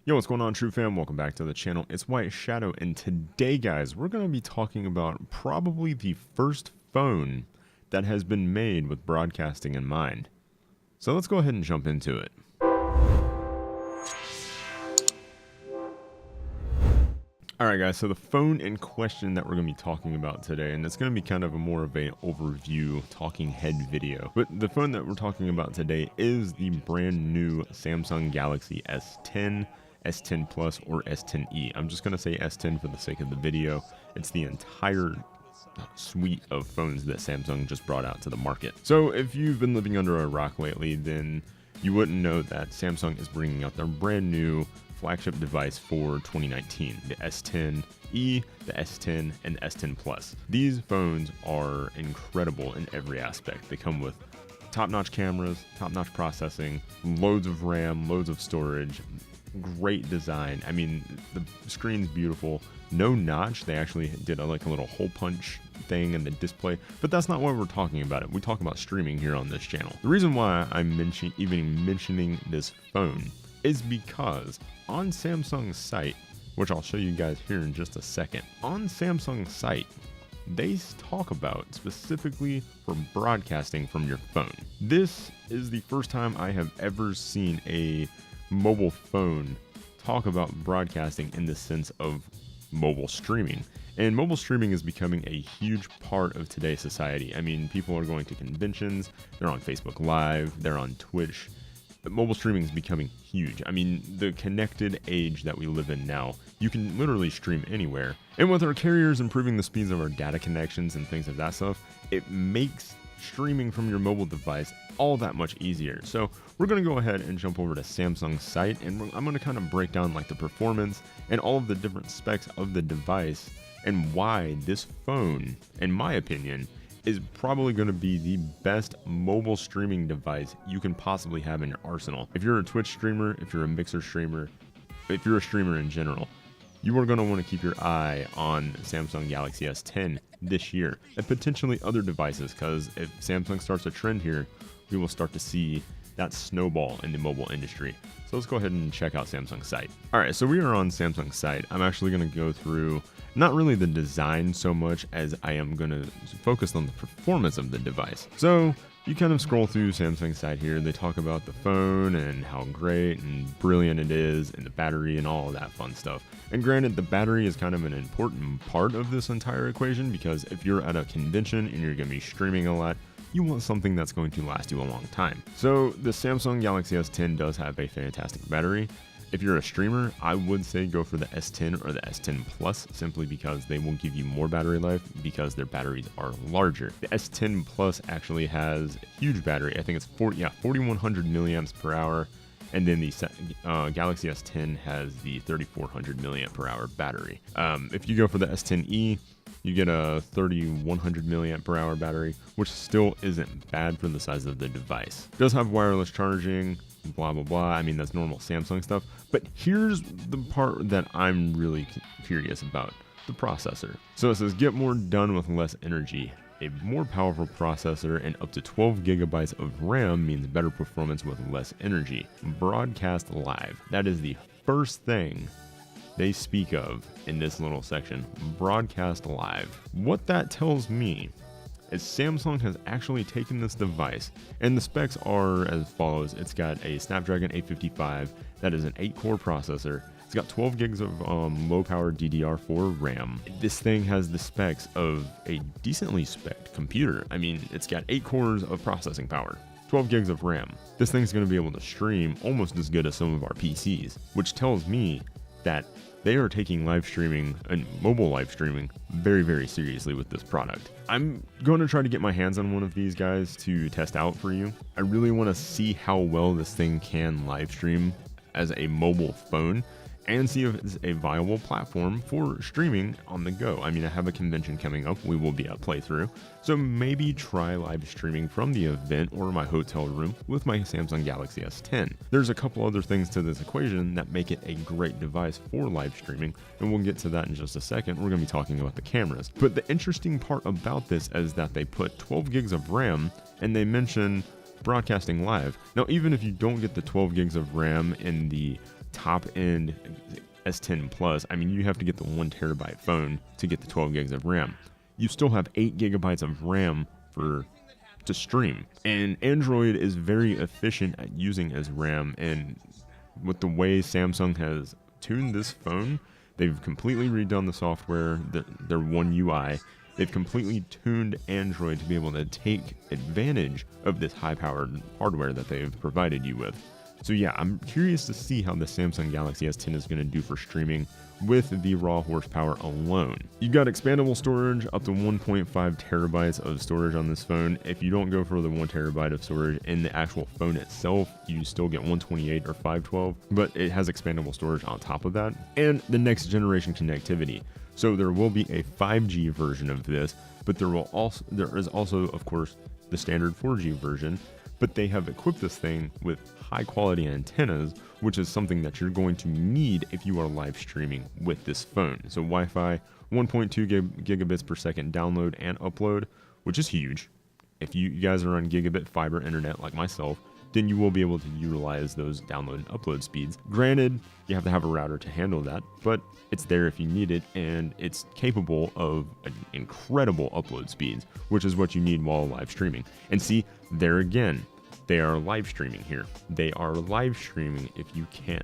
Yo, what's going on, True Fam? Welcome back to the channel. It's White Shadow, and today, guys, we're going to be talking about probably the first phone that has been made with broadcasting in mind. So let's go ahead and jump into it. Alright guys, so the phone in question that we're going to be talking about today, and it's going to be kind of a more of an overview talking head video, but the phone that we're talking about today is the brand new Samsung Galaxy S10, S10 Plus, or S10e. I'm just going to say S10 for the sake of the video. It's the entire suite of phones that Samsung just brought out to the market. So if you've been living under a rock lately, then you wouldn't know that Samsung is bringing out their brand new flagship device for 2019, the S10e, the S10, and the S10 Plus. These phones are incredible in every aspect. They come with top-notch cameras, top-notch processing, loads of RAM, loads of storage, great design. I mean, the screen's beautiful. No notch. They actually did a little hole punch thing in the display, but that's not why we're talking about it. We talk about streaming here on this channel. The reason why I'm even mentioning this phone is because on Samsung's site, which I'll show you guys here in just a second, on Samsung's site, they talk about specifically for broadcasting from your phone. This is the first time I have ever seen a mobile phone talk about broadcasting in the sense of mobile streaming. And mobile streaming is becoming a huge part of today's society. I mean, people are going to conventions, they're on Facebook Live, they're on Twitch. Mobile streaming is becoming huge. I mean, the connected age that we live in now, you can literally stream anywhere. And with our carriers improving the speeds of our data connections and things of that stuff, it makes streaming from your mobile device all that much easier. So we're going to go ahead and jump over to Samsung's site, and I'm going to kind of break down like the performance and all of the different specs of the device and why this phone, in my opinion, is probably going to be the best mobile streaming device you can possibly have in your arsenal. If you're a Twitch streamer, if you're a Mixer streamer, if you're a streamer in general, you are going to want to keep your eye on Samsung Galaxy S10 this year and potentially other devices, because if Samsung starts a trend here, we will start to see that snowball in the mobile industry. So let's go ahead and check out Samsung's site. All right, so we are on Samsung's site. I'm actually going to go through not really the design so much as I am going to focus on the performance of the device. So you kind of scroll through Samsung's site here. They talk about the phone and how great and brilliant it is and the battery and all of that fun stuff. And granted, the battery is kind of an important part of this entire equation, because if you're at a convention and you're going to be streaming a lot, you want something that's going to last you a long time. So the Samsung Galaxy S10 does have a fantastic battery. If you're a streamer, I would say go for the S10 or the S10 Plus, simply because they will give you more battery life because their batteries are larger. The S10 Plus actually has a huge battery. I think it's 4,100 milliamps per hour. And then the Galaxy S10 has the 3,400 milliamp per hour battery. If you go for the S10e, you get a 3,100 milliamp per hour battery, which still isn't bad for the size of the device. It does have wireless charging, blah, blah, blah. I mean, that's normal Samsung stuff. But here's the part that I'm really curious about, the processor. So it says, get more done with less energy. A more powerful processor and up to 12 gigabytes of RAM means better performance with less energy. Broadcast live. That is the first thing they speak of in this little section. Broadcast live. What that tells me is Samsung has actually taken this device, and the specs are as follows. It's got a Snapdragon 855, that is an 8-core processor. It's got 12 gigs of low-power DDR4 RAM. This thing has the specs of a decently spec'd computer. I mean, it's got 8 cores of processing power, 12 gigs of RAM. This thing's going to be able to stream almost as good as some of our PCs, which tells me that they are taking live streaming and mobile live streaming very, very seriously with this product. I'm going to try to get my hands on one of these guys to test out for you. I really want to see how well this thing can live stream as a mobile phone, and see if it's a viable platform for streaming on the go. I mean, I have a convention coming up. We will be at playthrough. So maybe try live streaming from the event or my hotel room with my Samsung Galaxy S10. There's a couple other things to this equation that make it a great device for live streaming, and we'll get to that in just a second. We're going to be talking about the cameras. But the interesting part about this is that they put 12 gigs of RAM, and they mention broadcasting live. Now, even if you don't get the 12 gigs of RAM in the top end S10 Plus, I mean, you have to get the 1TB phone to get the 12 gigs of RAM. You still have 8 gigabytes of RAM to stream. And Android is very efficient at using as RAM, and with the way Samsung has tuned this phone, they've completely redone the software, their One UI. They've completely tuned Android to be able to take advantage of this high-powered hardware that they've provided you with. So yeah, I'm curious to see how the Samsung Galaxy S10 is going to do for streaming with the raw horsepower alone. You've got expandable storage, up to 1.5 terabytes of storage on this phone. If you don't go for the 1 terabyte of storage in the actual phone itself, you still get 128 or 512, but it has expandable storage on top of that. And the next generation connectivity. So there will be a 5G version of this, but there is also, of course, the standard 4G version. But they have equipped this thing with high quality antennas, which is something that you're going to need if you are live streaming with this phone. So Wi-Fi, 1.2 gigabits per second download and upload, which is huge. If you guys are on gigabit fiber internet like myself, then you will be able to utilize those download and upload speeds. Granted, you have to have a router to handle that, but it's there if you need it, and it's capable of incredible upload speeds, which is what you need while live streaming. And see, there again, they are live streaming here. They are live streaming if you can't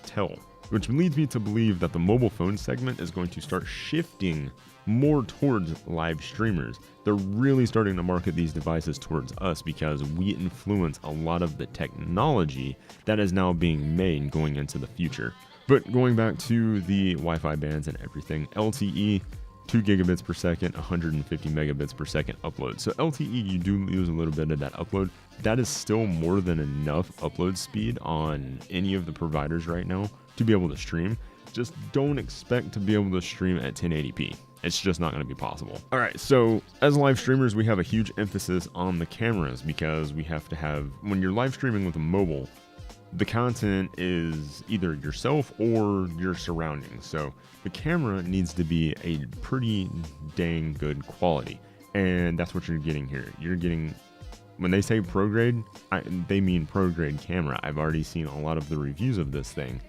tell. Which leads me to believe that the mobile phone segment is going to start shifting more towards live streamers. They're really starting to market these devices towards us because we influence a lot of the technology that is now being made going into the future. But going back to the Wi-Fi bands and everything, LTE, 2 gigabits per second, 150 megabits per second upload. So LTE, you do lose a little bit of that upload. That is still more than enough upload speed on any of the providers right now to be able to stream. Just don't expect to be able to stream at 1080p. It's just not going to be possible. All right, so as live streamers, we have a huge emphasis on the cameras because we have to have, when you're live streaming with a mobile, the content is either yourself or your surroundings. So the camera needs to be a pretty dang good quality. And that's what you're getting here. You're getting, when they say pro grade, they mean pro grade camera. I've already seen a lot of the reviews of this thing.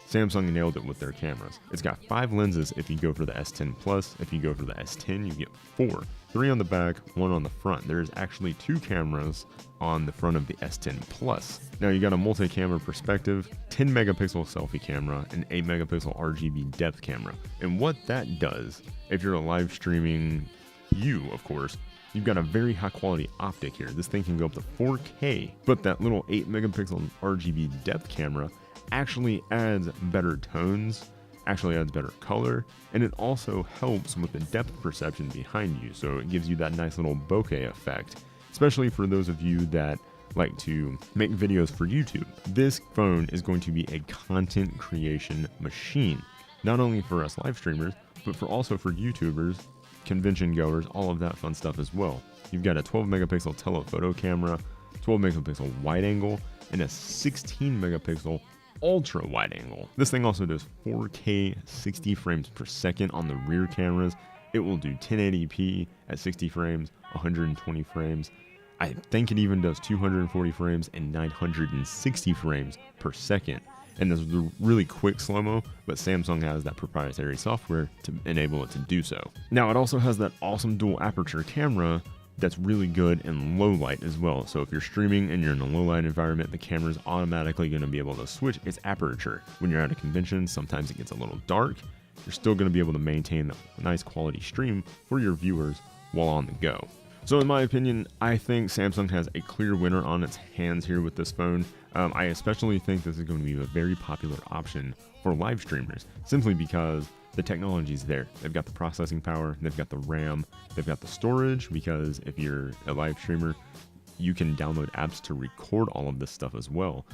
Samsung nailed it with their cameras. It's got 5 lenses if you go for the S10 Plus. If you go for the S10, you get 4. 3 on the back, 1 on the front. There's actually 2 cameras on the front of the S10 Plus. Now you got a multi-camera perspective, 10 megapixel selfie camera, and 8 megapixel RGB depth camera. And what that does, if you're a live streaming, of course, you've got a very high quality optic here. This thing can go up to 4K, but that little 8 megapixel RGB depth camera actually adds better tones, actually adds better color, and it also helps with the depth perception behind you. So it gives you that nice little bokeh effect, especially for those of you that like to make videos for YouTube. This phone is going to be a content creation machine, not only for us live streamers, but also for YouTubers, convention goers, all of that fun stuff as well. You've got a 12 megapixel telephoto camera, 12 megapixel wide angle, and a 16 megapixel ultra wide angle. This thing also does 4K 60 frames per second on the rear cameras. It will do 1080p at 60 frames, 120 frames. I think it even does 240 frames and 960 frames per second. And this is a really quick slow-mo, but Samsung has that proprietary software to enable it to do so. Now, it also has that awesome dual aperture camera that's really good in low light as well. So if you're streaming and you're in a low light environment, the camera's automatically going to be able to switch its aperture. When you're at a convention, sometimes it gets a little dark. You're still going to be able to maintain a nice quality stream for your viewers while on the go. So in my opinion, I think Samsung has a clear winner on its hands here with this phone. I especially think this is going to be a very popular option for live streamers, simply because the technology is there. They've got the processing power, they've got the RAM, they've got the storage, because if you're a live streamer, you can download apps to record all of this stuff as well.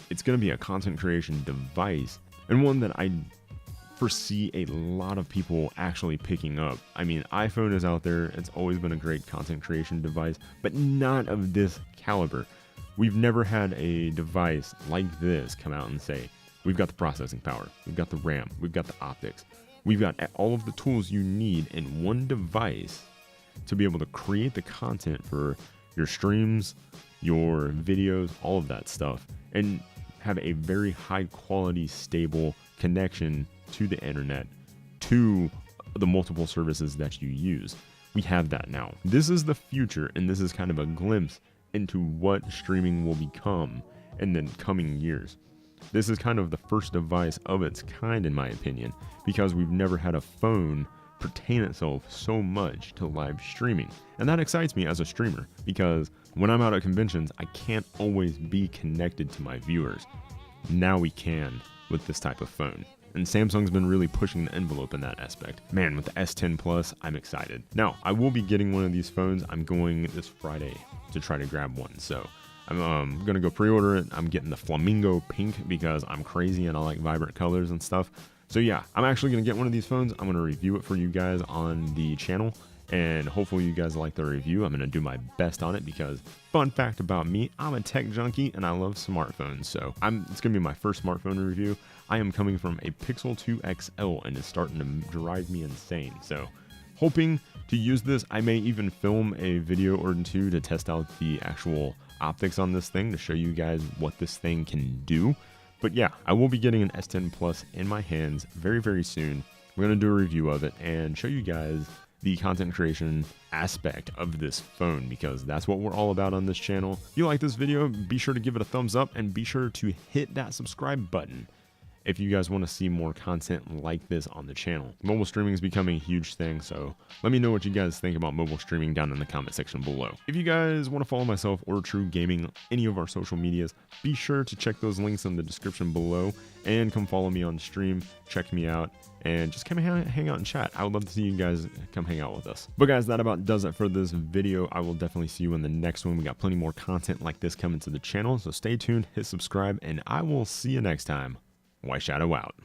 It's going to be a content creation device, and one that I foresee a lot of people actually picking up. I mean, iPhone is out there, it's always been a great content creation device, but not of this caliber. We've never had a device like this come out and say, we've got the processing power, we've got the RAM, we've got the optics, we've got all of the tools you need in one device to be able to create the content for your streams, your videos, all of that stuff, and have a very high quality, stable connection to the internet, to the multiple services that you use. We have that now. This is the future, and this is kind of a glimpse into what streaming will become in the coming years. This is kind of the first device of its kind, in my opinion, because we've never had a phone pertain itself so much to live streaming. And that excites me as a streamer, because when I'm out at conventions, I can't always be connected to my viewers. Now we can with this type of phone. And Samsung's been really pushing the envelope in that aspect. Man, with the S10 Plus, I'm excited. Now, I will be getting one of these phones. I'm going this Friday to try to grab one. So I'm going to go pre-order it. I'm getting the flamingo pink because I'm crazy and I like vibrant colors and stuff. So yeah, I'm actually going to get one of these phones. I'm going to review it for you guys on the channel. And hopefully you guys like the review. I'm going to do my best on it because, fun fact about me, I'm a tech junkie and I love smartphones. So it's going to be my first smartphone review. I am coming from a Pixel 2 XL and it's starting to drive me insane. So hoping to use this. I may even film a video or two to test out the actual optics on this thing to show you guys what this thing can do. But yeah, I will be getting an S10 Plus in my hands very, very soon. We're going to do a review of it and show you guys the content creation aspect of this phone, because that's what we're all about on this channel. If you like this video, be sure to give it a thumbs up and be sure to hit that subscribe button if you guys want to see more content like this on the channel. Mobile streaming is becoming a huge thing, so let me know what you guys think about mobile streaming down in the comment section below. If you guys want to follow myself or True Gaming, any of our social medias, be sure to check those links in the description below and come follow me on stream, check me out, and just come hang out and chat. I would love to see you guys come hang out with us. But guys, that about does it for this video. I will definitely see you in the next one. We got plenty more content like this coming to the channel, so stay tuned, hit subscribe, and I will see you next time. Why Shadow out.